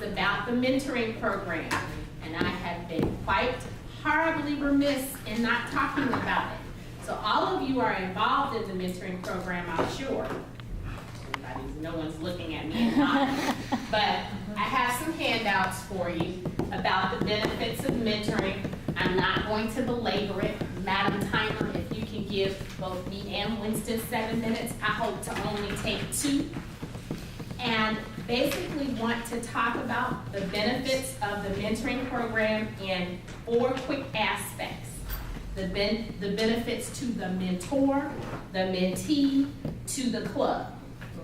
about the mentoring program. And I have been quite horribly remiss in not talking about it. So all of you are involved in the mentoring program, I'm sure. No one's looking at me and not. But I have some handouts for you about the benefits of mentoring. I'm not going to belabor it. Madam Timer, if you can give both me and Winston 7 minutes, I hope to only take 2. And basically want to talk about the benefits of the mentoring program in 4 quick aspects. The benefits to the mentor, the mentee, to the club,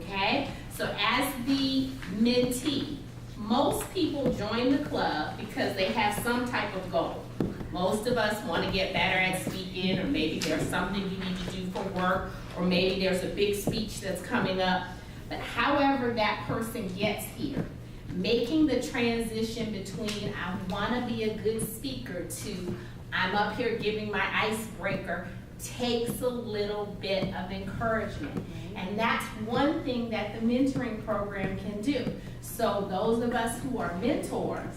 okay? So as the mentee, most people join the club because they have some type of goal. Most of us want to get better at speaking, or maybe there's something you need to do for work, or maybe there's a big speech that's coming up. But however that person gets here, making the transition between I want to be a good speaker to I'm up here giving my icebreaker takes a little bit of encouragement. And that's one thing that the mentoring program can do. So those of us who are mentors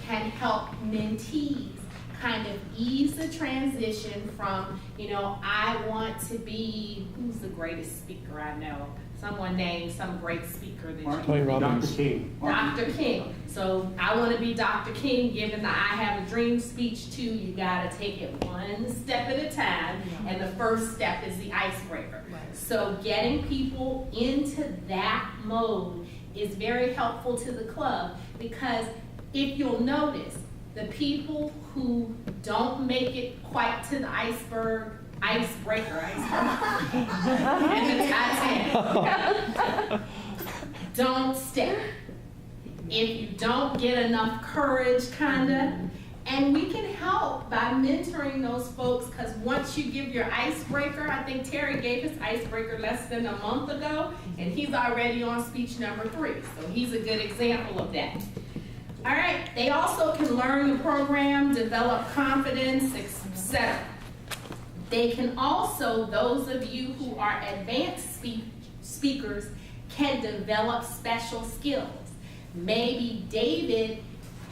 can help mentees kind of ease the transition from, you know, I want to be, who's the greatest speaker I know? Someone name some great speaker that you Tony Robbins. Dr. King. Dr. King. So I want to be Dr. King, given the I Have a Dream speech too. You got to take it one step at a time, and the first step is the icebreaker. So getting people into that mode is very helpful to the club, because if you'll notice, the people who don't make it quite to the icebreaker, and the Titanic, don't stay. If you don't get enough courage, kinda, and we can help by mentoring those folks, because once you give your icebreaker, I think Terry gave his icebreaker less than a month ago, and he's already on speech number 3, so he's a good example of that. All right, they also can learn the program, develop confidence, etc. They can also, those of you who are advanced speakers, can develop special skills. Maybe David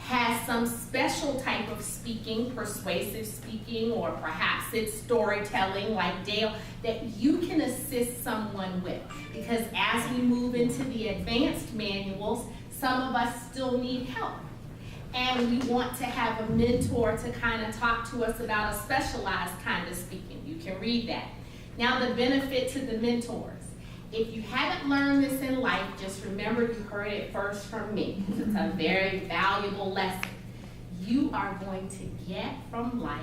has some special type of speaking, persuasive speaking, or perhaps it's storytelling like Dale, that you can assist someone with. Because as we move into the advanced manuals, some of us still need help. And we want to have a mentor to kind of talk to us about a specialized kind of speaking. You can read that. Now, the benefit to the mentors. If you haven't learned this in life, just remember you heard it first from me. It's a very valuable lesson. You are going to get from life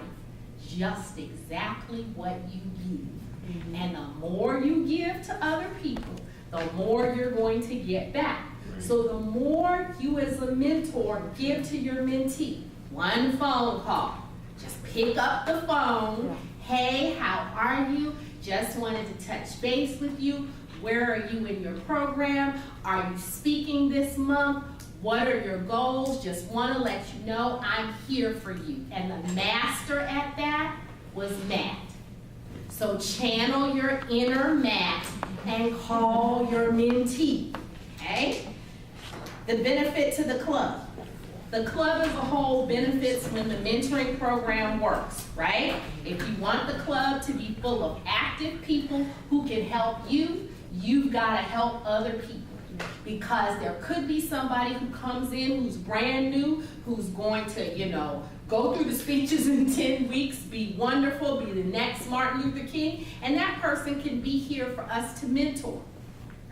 just exactly what you give. And the more you give to other people, the more you're going to get back. So the more you as a mentor give to your mentee, one phone call, just pick up the phone. Hey, how are you? Just wanted to touch base with you. Where are you in your program? Are you speaking this month? What are your goals? Just want to let you know I'm here for you. And the master at that was Matt. So channel your inner Matt and call your mentee, okay? The benefit to the club. The club as a whole benefits when the mentoring program works, right? If you want the club to be full of active people who can help you, you've got to help other people. Because there could be somebody who comes in who's brand new, who's going to, you know, go through the speeches in 10 weeks, be wonderful, be the next Martin Luther King, and that person can be here for us to mentor,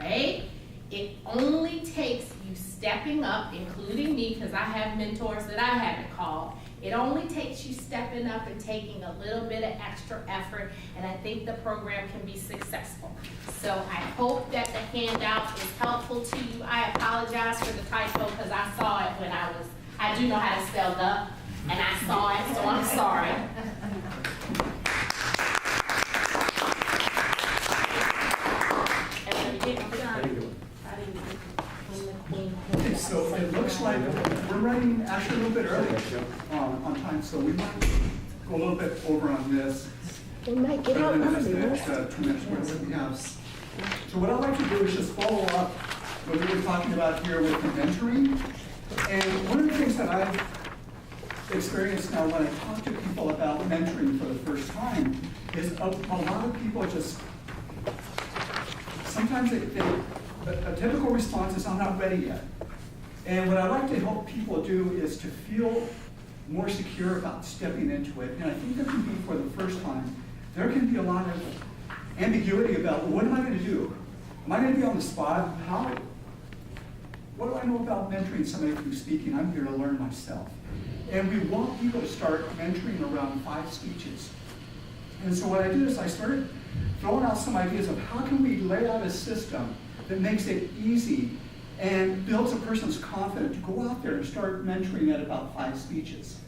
right? It only takes you stepping up, including me, because I have mentors that I haven't called. It only takes you stepping up and taking a little bit of extra effort, and I think the program can be successful. So I hope that the handout is helpful to you. I apologize for the typo because I saw it when I do know how to spell up, and I saw it, so I'm sorry. Okay, so it looks like we're running actually a little bit early on time, so we might go a little bit over on this. We might get out Rather than early. just that 2 minutes that we have. So what I'd like to do is just follow up what we were talking about here with the mentoring. And one of the things that I've experienced now when I talk to people about mentoring for the first time is a lot of people just, sometimes a typical response is, I'm not ready yet. And what I like to help people do is to feel more secure about stepping into it. And I think there can be, for the first time, there can be a lot of ambiguity about, well, what am I going to do? Am I going to be on the spot? What do I know about mentoring somebody through speaking? I'm here to learn myself. And we want people to start mentoring around 5 speeches. And so what I did is I started throwing out some ideas of how can we lay out a system that makes it easy and builds a person's confidence to go out there and start mentoring at about 5 speeches.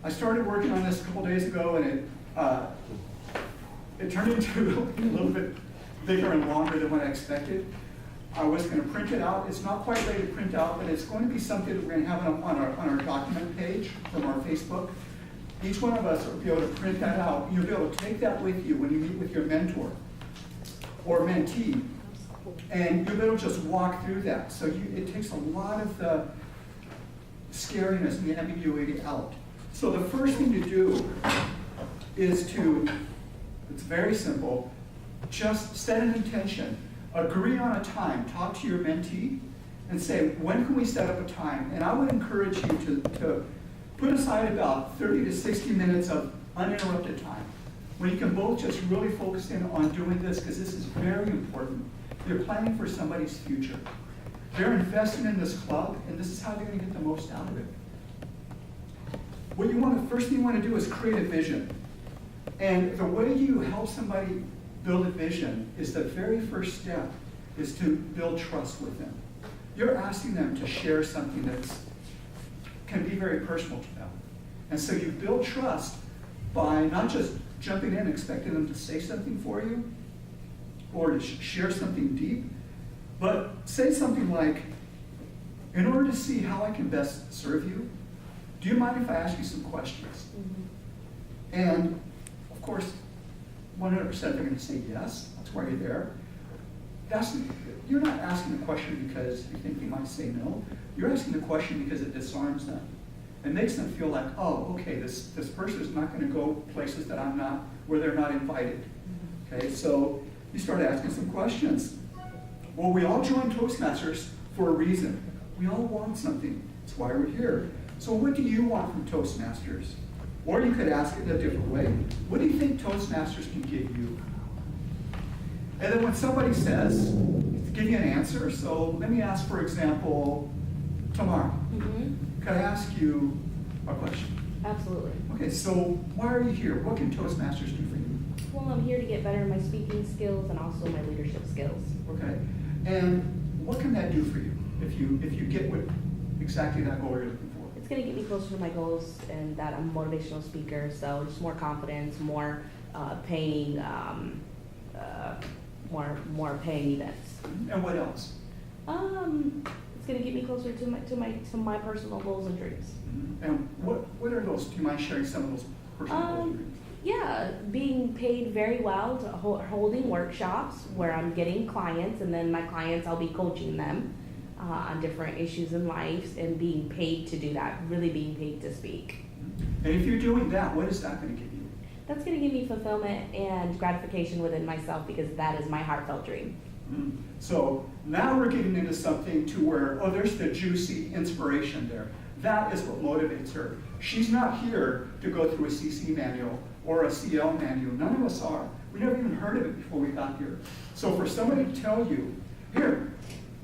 I started working on this a couple days ago, and it turned into a little bit bigger and longer than what I expected. I was going to print it out. It's not quite ready to print out, but it's going to be something that we're going to have on our document page from our Facebook. Each one of us will be able to print that out. You'll be able to take that with you when you meet with your mentor or mentee, and you'll be able to just walk through that. So it takes a lot of the scariness and the ambiguity out. So the first thing to do is it's very simple, just set an intention. Agree on a time, talk to your mentee, and say, when can we set up a time? And I would encourage you to put aside about 30 to 60 minutes of uninterrupted time, when you can both just really focus in on doing this, because this is very important. You're planning for somebody's future. They're investing in this club, and this is how they're going to get the most out of it. First thing you want to do is create a vision. And the way you help somebody build a vision is the very first step is to build trust with them. You're asking them to share something that can be very personal to them. And so you build trust by not just jumping in and expecting them to say something for you or to share something deep, but say something like, in order to see how I can best serve you, do you mind if I ask you some questions? Mm-hmm. And of course, 100% they're going to say yes. That's why you're there. You're not asking the question because you think they might say no. You're asking the question because it disarms them. It makes them feel like, oh, okay, this person is not going to go places that I'm not, where they're not invited. Okay, so you start asking some questions. Well, we all join Toastmasters for a reason. We all want something. That's why we're here. So what do you want from Toastmasters? Or you could ask it a different way. What do you think Toastmasters can give you? And then when somebody says, give you an answer, so let me ask, for example, Tamara, could I ask you a question? Absolutely. Okay, so why are you here? What can Toastmasters do for you? Well, I'm here to get better in my speaking skills and also my leadership skills. Okay, and what can that do for you if you get exactly that goal you're looking for? It's going to get me closer to my goals, and that I'm a motivational speaker, so just more confidence, more paying events. And what else? It's going to get me closer to my personal goals and dreams. And what are those? Do you mind sharing some of those personal goals and dreams? Yeah, being paid very well, to holding workshops where I'm getting clients, and then my clients, I'll be coaching them on different issues in life, and being paid to do that, really being paid to speak. And if you're doing that, what is that going to give you? That's going to give me fulfillment and gratification within myself, because that is my heartfelt dream. So now we're getting into something to where, there's the juicy inspiration there. That is what motivates her. She's not here to go through a CC manual or a CL manual. None of us are. We never even heard of it before we got here. So for somebody to tell you, here,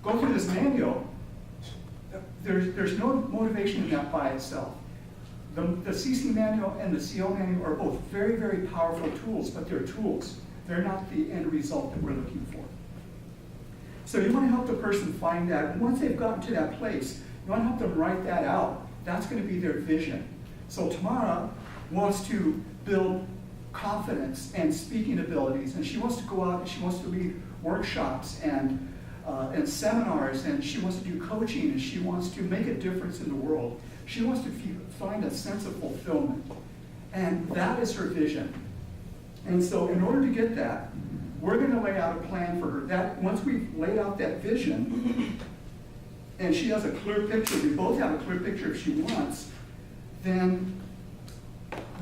go through this manual, there's no motivation in that by itself. The CC manual and the CL manual are both very, very powerful tools, but they're tools. They're not the end result that we're looking for. So you want to help the person find that. And once they've gotten to that place, you want to help them write that out. That's going to be their vision. So Tamara wants to build confidence and speaking abilities, and she wants to go out and she wants to lead workshops and seminars, and she wants to do coaching, and she wants to make a difference in the world. She wants to find a sense of fulfillment, and that is her vision. And so in order to get that, we're going to lay out a plan for her. That once we've laid out that vision and she has a clear picture, we both have a clear picture if she wants, then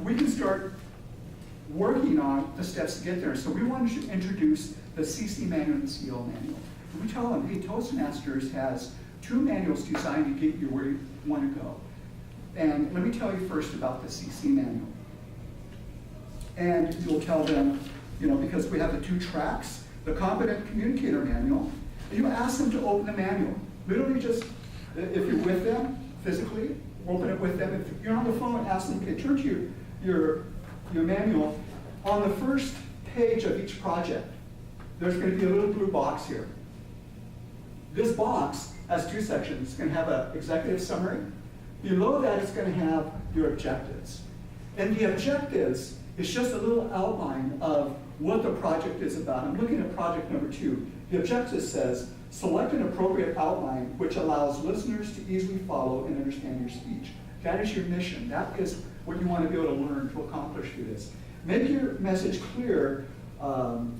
we can start working on the steps to get there. So we wanted to introduce the CC manual and the CO manual. And we tell them, hey, Toastmasters has 2 manuals designed to get you where you want to go. And let me tell you first about the CC manual. And you'll tell them, because we have the 2 tracks, the Competent Communicator Manual, and you ask them to open the manual. Literally just, if you're with them physically, open it with them. If you're on the phone, ask them, okay, turn to your manual. On the first page of each project, there's going to be a little blue box here. This box has 2 sections. It's going to have an executive summary. Below that, it's going to have your objectives. And the objectives is just a little outline of what the project is about. I'm looking at project number 2. The objective says, select an appropriate outline which allows listeners to easily follow and understand your speech. That is your mission. That is what you want to be able to learn to accomplish through this. Make your message clear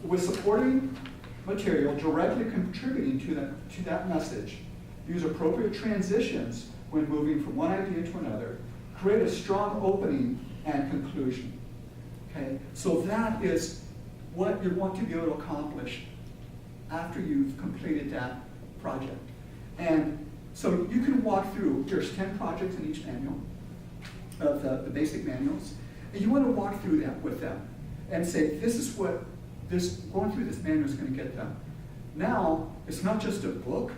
with supporting material directly contributing to that message. Use appropriate transitions when moving from one idea to another. Create a strong opening and conclusion. Okay, so that is what you want to be able to accomplish after you've completed that project. And so you can walk through, there's 10 projects in each manual, of the basic manuals, and you want to walk through that with them and say, this is what going through this manual is going to get them. Now, it's not just a book,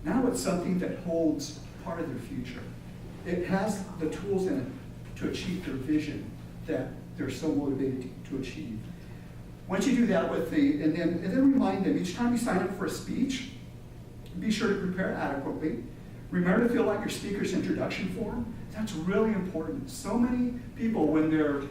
now it's something that holds part of their future. It has the tools in it to achieve their vision that they're so motivated to achieve. Once you do that and then remind them, each time you sign up for a speech, be sure to prepare adequately. Remember to fill out your speaker's introduction form. That's really important. So many people, when they're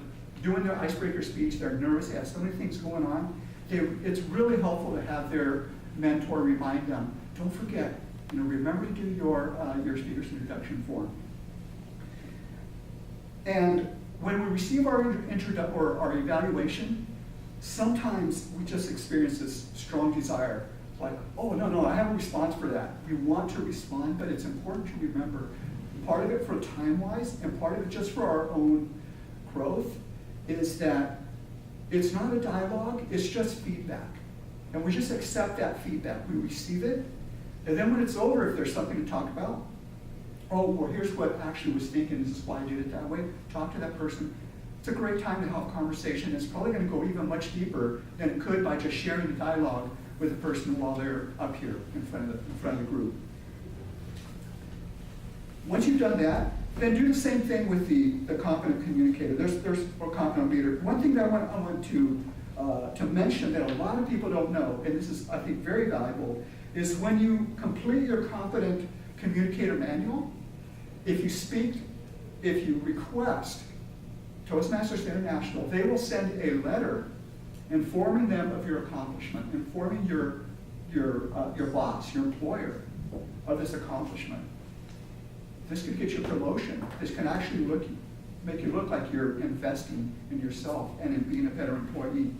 doing their icebreaker speech, they're nervous, they have so many things going on. It's really helpful to have their mentor remind them, don't forget, remember to do your speaker's introduction form. And when we receive our evaluation, sometimes we just experience this strong desire, like, oh, no, I have a response for that. We want to respond, but it's important to remember, part of it for time-wise, and part of it just for our own growth, is that it's not a dialogue, it's just feedback. And we just accept that feedback. We receive it, and then when it's over, if there's something to talk about, oh, well, here's what I actually was thinking, this is why I did it that way, talk to that person. It's a great time to have a conversation. It's probably going to go even much deeper than it could by just sharing the dialogue with the person while they're up here in front of the group. Once you've done that, then do the same thing with the competent communicator. There's a competent leader. One thing that I want to mention that a lot of people don't know, and this is, I think, very valuable, is when you complete your competent communicator manual, if you request Toastmasters International, they will send a letter informing them of your accomplishment, informing your boss, your employer, of this accomplishment. This could get you a promotion. This can actually make you look like you're investing in yourself and in being a better employee.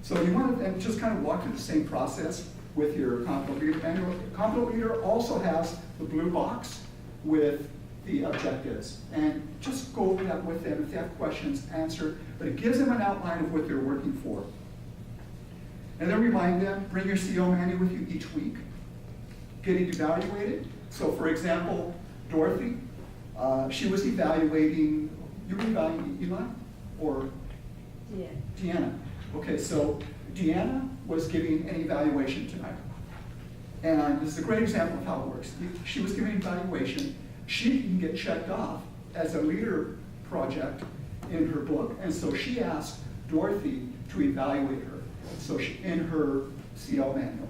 So you want to just kind of walk through the same process with your competent leader manual. Competent leader also has the blue box with the objectives, and just go over that with them. If they have questions, answer, but it gives them an outline of what they're working for. And then remind them, bring your CO manual with you each week. Getting evaluated. So for example, Dorothy, she was evaluating, you were evaluating Eli or Deanna? Okay, so Deanna was giving an evaluation tonight. And this is a great example of how it works. She was giving an evaluation. She can get checked off as a leader project in her book, and so she asked Dorothy to evaluate her. So in her CO manual,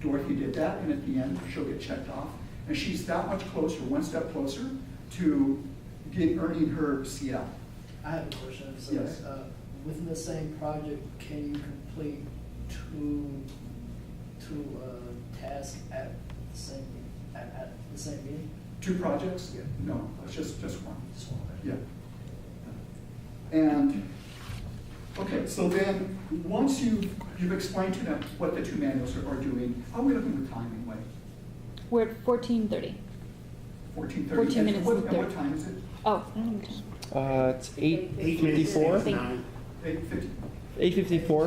Dorothy did that, and at the end, she'll get checked off. And she's that much closer, one step closer, to earning her CL. I have a question. So, yes. Within the same project, can you complete two tasks at the same meeting? 2 projects? Yeah. No, it's just one. Just one. Yeah. And, okay, so then, once you've explained to them what the 2 manuals are doing, how are we looking with time anyway? We're at 14:30. 14:30. 14 minutes and And 30. what time is it? Oh, I don't have time. It's 8:54. 8:50? 8:54.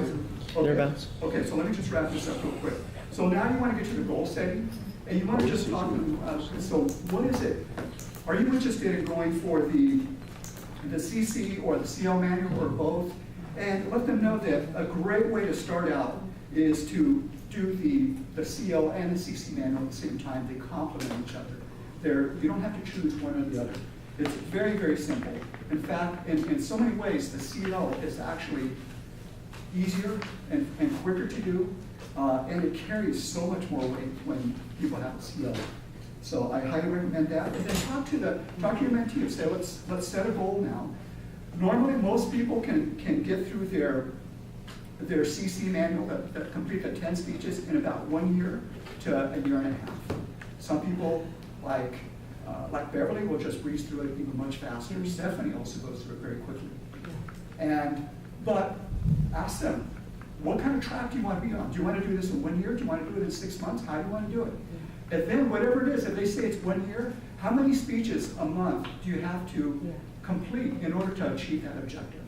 Okay. Thereabouts. Okay, so let me just wrap this up real quick. So now you want to get to the goal setting, and you want to just talk, so what is it? Are you interested in going for the CC or the CO manual or both? And let them know that a great way to start out is to do the CO and the CC manual at the same time. They complement each other. You don't have to choose one or the other. It's very, very simple. In fact, in so many ways, the CO is actually easier and quicker to do, and it carries so much more weight when people have a CO. So I highly recommend that. And then talk to your mentee and say, let's set a goal now. Normally, most people can get through their CC manual, that complete the 10 speeches in about 1 year to a year and a half. Some people, like Beverly, will just breeze through it even much faster. Stephanie also goes through it very quickly. But ask them, what kind of track do you want to be on? Do you want to do this in 1 year? Do you want to do it in 6 months? How do you want to do it? And then whatever it is, if they say it's 1 year, how many speeches a month do you have to complete in order to achieve that objective?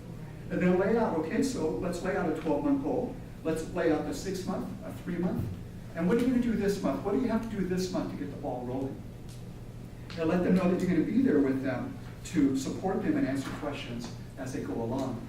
And then lay out, okay, so let's lay out a 12-month goal. Let's lay out the 6-month, a 3-month. And what are you going to do this month? What do you have to do this month to get the ball rolling? And let them know that you're going to be there with them to support them and answer questions as they go along.